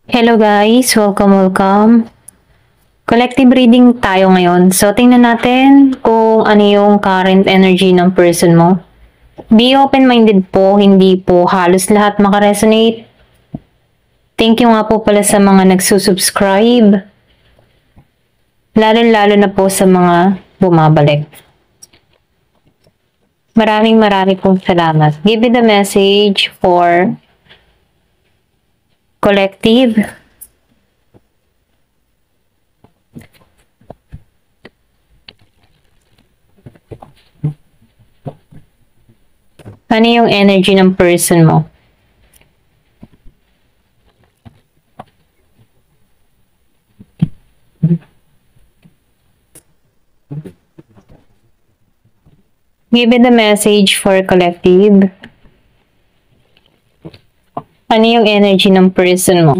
Hello guys, welcome. Collective reading tayo ngayon. So tingnan natin kung ano yung current energy ng person mo. Be open-minded po, hindi po halos lahat makaresonate. Thank you nga po pala sa mga nagsusubscribe. Lalo-lalo na po sa mga bumabalik. Maraming pong salamat. Give me the message for collective. Ano yung energy ng person mo? Give me the message for collective. Ano yung energy ng person mo?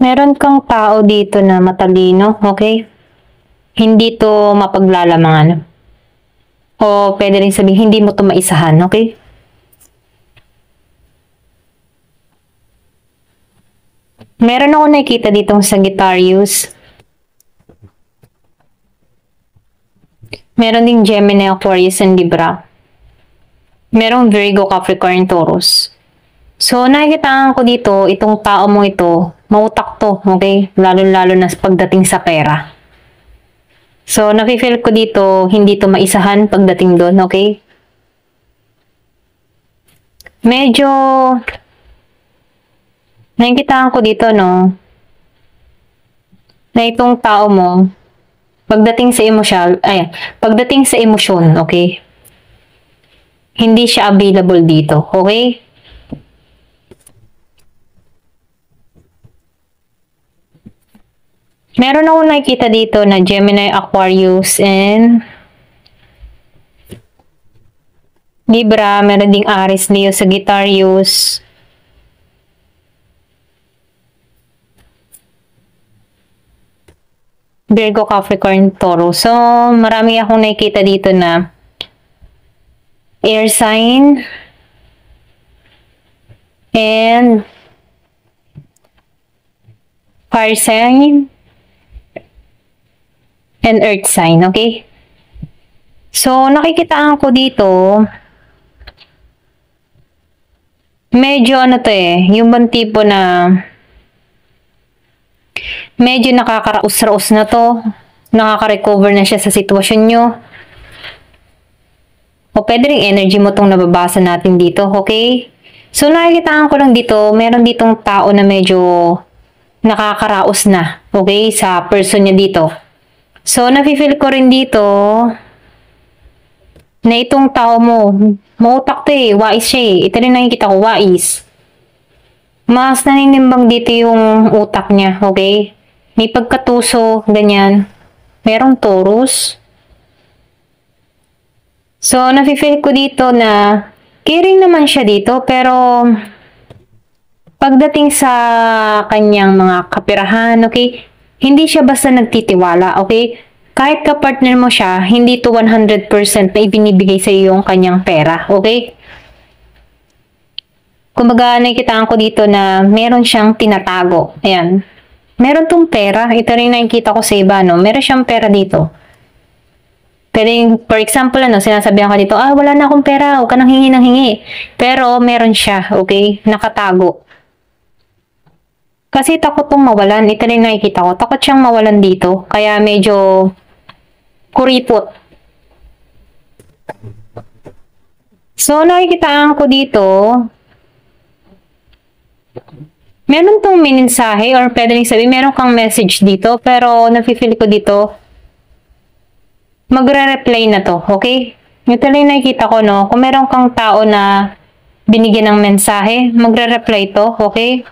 Meron kang tao dito na matalino, okay? Hindi to mapaglalamangan. O pwede rin sabihin, hindi mo to maisahan, okay? Meron ako nakikita ditong Sagittarius. Meron ding Gemini, Aquarius, and Libra. Merong Virgo, Capricorn, Taurus. So, nakikita ko dito, itong tao mo ito, mautak to, okay? Lalo-lalo na pagdating sa pera. So, nafe-feel ko dito, hindi to maisahan pagdating doon, okay? Medyo, nakikita ko dito, no? Na itong tao mo, pagdating sa pagdating sa emosyon, okay? Hindi siya available dito, okay? Meron ako nakikita dito na Gemini, Aquarius, and Libra. Meron ding Aries, Leo, Sagittarius. Virgo, Capricorn, Taurus. So, marami akong nakikita dito na air sign and fire sign and earth sign, okay? So, nakikitaan ko dito, medyo ano to yung bang tipo na medyo nakakaraos-raos na to, nakaka-recover na siya sa sitwasyon nyo. O pwede rin energy mo tong nababasa natin dito, okay? So, nakikitaan ko lang dito, meron ditong tao na medyo nakakaraos na, okay, sa person niya dito. So, nafe-feel ko rin dito na itong tao mo, mautak to wais siya Ito rin nakikita ko, wais. Mas naninimbang dito yung utak niya, okay? May pagkatuso, ganyan. Merong Taurus. So, nafe-feel ko dito na caring naman siya dito, pero pagdating sa kanyang mga kapirahan, okay? Hindi siya basta nagtitiwala, okay? Kahit ka-partner mo siya, hindi to 100% na ibinibigay sa iyo yung kanyang pera, okay? Kumbaga, nakikitaan ko dito na meron siyang tinatago. Ayan. Meron tong pera. Ito rin nakikita ko sa iba, no? Meron siyang pera dito. Pero, for example, sinasabihan ka dito, wala na akong pera, huwag ka nang hingi ng hingi. Pero, meron siya, okay? Nakatago. Kasi takot pong mawalan. Ito rin nakikita ko. Takot siyang mawalan dito. Kaya medyo kuripot. So, nakikitaan ko dito, meron tong mensahe or pwede rin sabihin, meron kang message dito. Pero, nafe-feel ko dito, magre-reply na to. Okay? Ito rin nakikita ko, no? Kung meron kang tao na binigyan ng mensahe, magre-reply to, okay?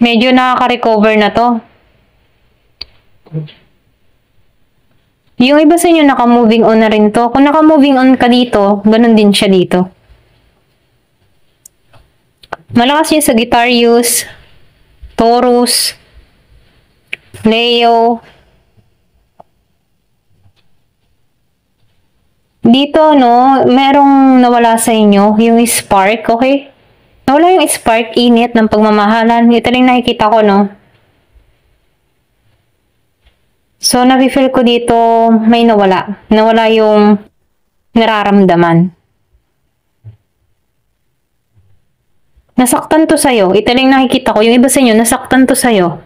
Medyo nakaka-recover na to. Yung iba sa inyo, naka-moving on na rin to. Kung naka-moving on ka dito, ganun din siya dito. Malakas yung Sagittarius, Taurus, Leo. Dito, no, merong nawala sa inyo, yung spark, okay? Nawala yung spark, init ng pagmamahalan. Ito lang nakikita ko, no? So, nafe-feel ko dito, may nawala. Nawala yung nararamdaman. Nasaktan to sa'yo. Ito lang nakikita ko. Yung iba sa inyo, nasaktan to sa'yo.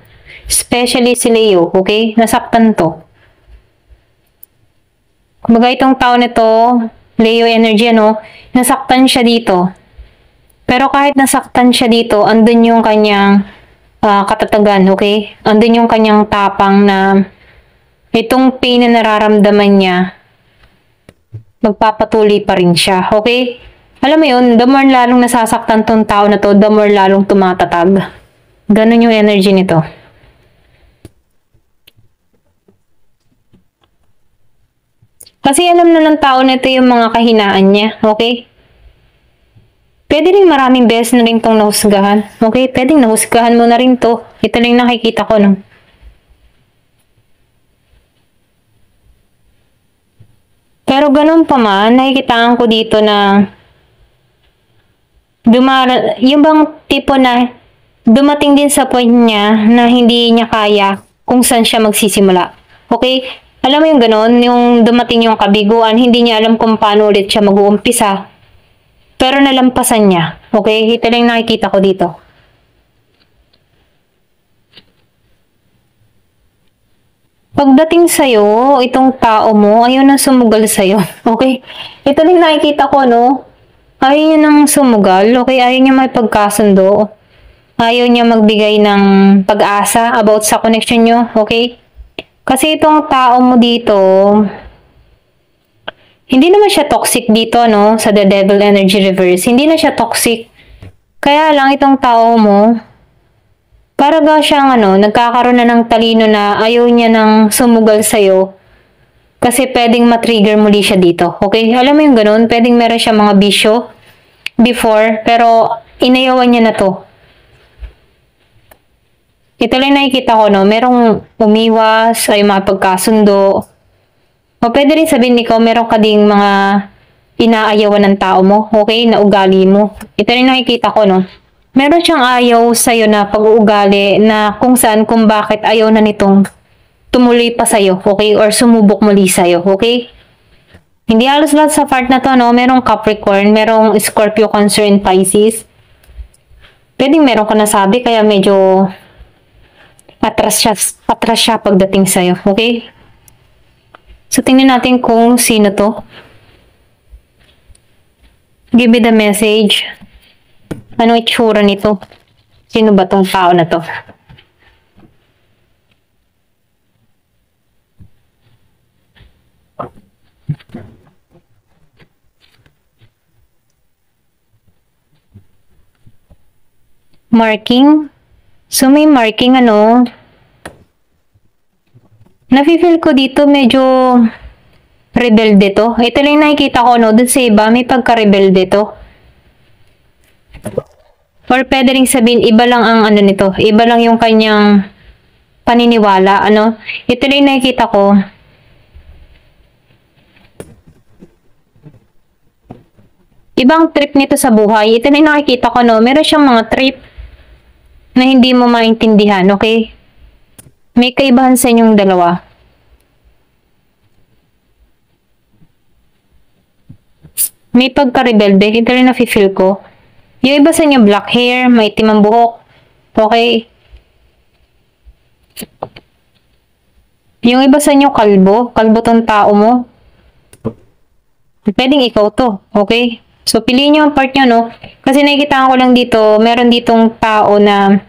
Especially si Leo, okay? Nasaktan to. Kumbaga itong tao nito, Leo energy, ano, nasaktan siya dito. Pero kahit nasaktan siya dito, andun yung kanyang katatagan, okay? Andun yung kanyang tapang na itong pain na nararamdaman niya, magpapatuloy pa rin siya, okay? Alam mo yun, the more lalong nasasaktan tong tao na to, the more lalong tumatatag. Ganun yung energy nito. Kasi alam na ng tao nito yung mga kahinaan niya, okay? Pwede rin maraming beses na rin itong nahusgahan, okay? Pwedeng nahusgahan mo na rin to. Ito lang nakikita ko, no? Pero ganun pa man, nakikitaan ko dito na yung bang tipo na dumating din sa point niya na hindi niya kaya kung saan siya magsisimula. Okay? Alam mo yung ganun, yung dumating yung kabiguan, hindi niya alam kung paano ulit siya mag-uumpisa. Pero nalampasan niya. Okay? Ito lang nakikita ko dito. Pagdating sa'yo, itong tao mo, ayaw nang sumugal sa'yo. Okay? Ito lang nakikita ko, no? Ayaw niya nang sumugal. Okay? Ayaw niya may pagkasundo. Ayaw niya magbigay ng pag-asa about sa connection nyo. Okay? Kasi itong tao mo dito, hindi naman siya toxic dito, no? Sa The Devil Energy Reverse. Hindi na siya toxic. Kaya lang itong tao mo, para ga siyang nagkakaroon na ng talino na ayaw niya nang sumugal sa'yo kasi pwedeng matrigger muli siya dito. Okay? Alam mo yung ganun? Pwedeng meron siya mga bisyo before pero inayawan niya na to. Ito lang nakikita ko, no? Merong umiwas, ay makipagkasundo. O pwede rin sabihin ikaw, meron ka ding mga inaayawan ng tao mo. Okay? Na ugali mo. Ito lang nakikita ko, no? Meron siyang ayaw sa'yo na pag-uugali na kung saan, kung bakit ayaw na nitong tumuloy pa sa'yo, okay? Or sumubok muli sa'yo, okay? Hindi halos lahat sa part na to, no? Merong Capricorn, merong Scorpio, Cancer, and Pisces. Pwedeng meron ka nasabi, kaya medyo atras siya pagdating sa'yo, okay? So, tingnan natin kung sino to. Give me the message. Anong itsura nito? Sino ba tong tao na to? Marking? So, may marking nafe-feel ko dito medyo rebelde to. Ito lang nakikita ko, no? Dun sa iba, may pagka-rebelde to. Or pwede rin sabihin, iba lang ang nito. Iba lang yung kanyang paniniwala, Ito rin nakikita ko. Ibang trip nito sa buhay. Ito rin nakikita ko, no? Meron siyang mga trip na hindi mo maintindihan, okay? May kaibahan sa inyong dalawa. May pagka-rebelde. Ito rin nafe-feel ko. Yung iba sa inyo, black hair, may itim ang buhok. Okay? Yung iba sa inyo, kalbo. Kalbo tong tao mo. Pwedeng ikaw to. Okay? So, piliin nyo ang part nyo, no? Kasi nakikita ko lang dito, meron ditong tao na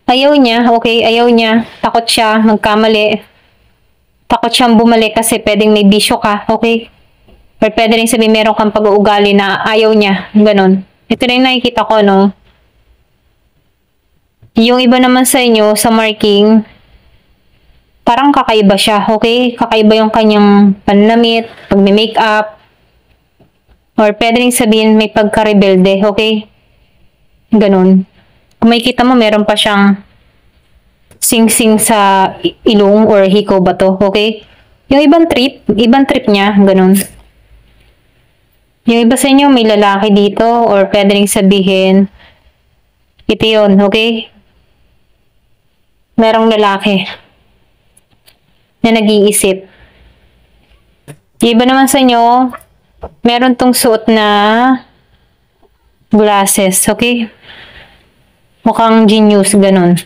ayaw niya, okay? Ayaw niya. Takot siya magkamali. Takot siyang bumalik kasi pwedeng may bisyo ka. Okay? Or pwede rin sabihin meron kang pag-uugali na ayaw niya. Ganon. Ito rin nakikita ko, no? Yung iba naman sa inyo, sa marking, parang kakaiba siya, okay? Kakaiba yung kanyang panlamit, pag-makeup, or pwede rin sabihin may pagka-rebelde, okay? Ganon. Kung makikita mo, meron pa siyang sing-sing sa ilong or hiko ba to, okay? Yung ibang trip niya, ganon. Yung iba sa inyo, may lalaki dito, or pwede rin sabihin, ito yun, okay? Merong lalaki na nag-iisip. Yung iba naman sa inyo, meron tong suot na glasses, okay? Mukhang genius, ganun.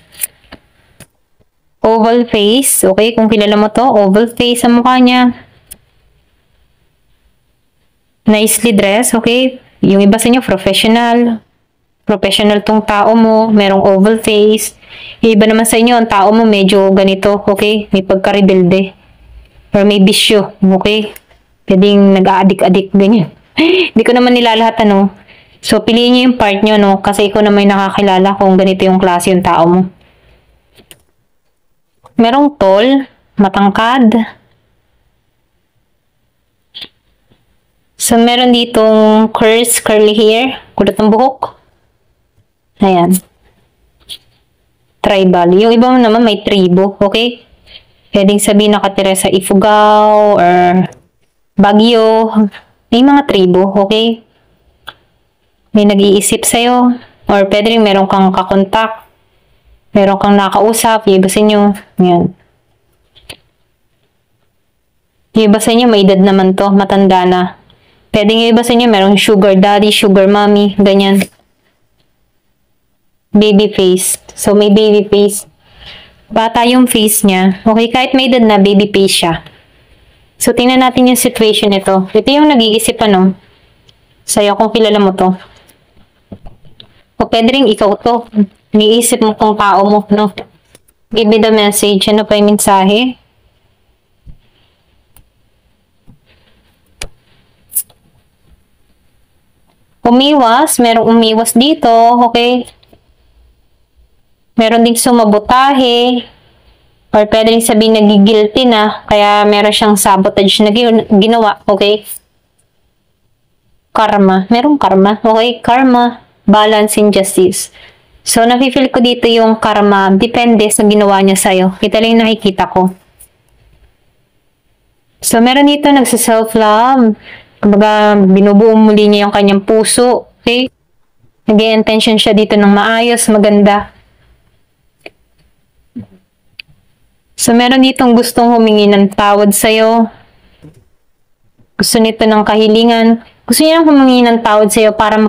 Oval face, okay? Kung kilala mo to, oval face sa mukha niya. Nicely dressed, okay? Yung iba sa inyo, professional. Professional tong tao mo, merong oval face. Yung iba naman sa inyo, ang tao mo medyo ganito, okay? May pagka-rebelde. Or may bisyo, okay? Pwedeng nag-aadik-adik, ganyan. Hindi ko naman nilalahat, ano? So, piliin nyo yung part nyo, no? Kasi ikaw na may nakakilala kung ganito yung klase yung tao mo. Merong tall, matangkad. So, meron ditong curly hair, kulot ng buhok. Ayan. Tribal. Yung iba mo naman may tribo, okay? Pwedeng sabihin nakatira sa Ifugao or Baguio. May mga tribo, okay? May nag-iisip sa'yo. Or pwede rin meron kang kakontak. Meron kang nakausap. Yung iba sa inyo. Ayan. Yung iba sa inyo may edad naman to. Matanda na. Pwede yung iba sa inyo merong sugar daddy, sugar mommy. Ganyan. Baby face. So, may baby face. Bata yung face niya. Okay, kahit may edad na, baby face siya. So, tingnan natin yung situation nito. Ito yung nag-iisip, ano, sa'yo kung kilala mo to. O pwede rin ikaw to. Nag-iisip mo tong tao mo, no? Give me the message. Ano pa yung mensahe? Umiwas. Merong umiwas dito. Okay? Meron ding sumabotahe. Or pwede rin sabihin nagigilty na. Kaya meron siyang sabotage na ginawa. Okay? Karma. Merong karma. Okay? Karma. Balance and justice. So, nafe-feel ko dito yung karma. Depende sa ginawa niya sa'yo. Kita lang yung nakikita ko. So, meron dito nagsa-self-love. Kumbaga, binubuo muli niya yung kanyang puso. Okay? Nag-i-intention siya dito ng maayos, maganda. So, meron ditong gustong humingi ng tawad sa'yo. Gusto nito ng kahilingan. Gusto niya humingi ng tawad sa'yo para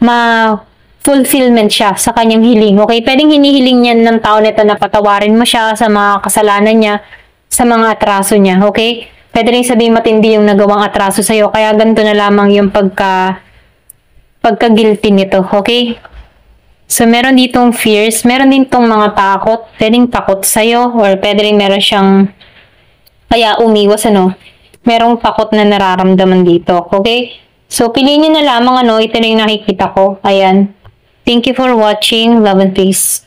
ma-fulfillment siya sa kanyang hiling. Okay? Pwedeng hinihiling niya ng tao nito na patawarin mo siya sa mga kasalanan niya, sa mga atraso niya. Okay? Pwede rin sabihin matindi yung nagawang atraso sa'yo. Kaya ganito na lamang yung pagka-guilty nito. Okay? So, meron ditong fears. Meron din tong mga takot. Pwedeng takot sa'yo. Or pwede rin meron siyang kaya umiwas, ano. Merong takot na nararamdaman dito. Okay? So, piliin nyo na lamang, ano. Ito na yung nakikita ko. Ayan. Thank you for watching. Love and peace.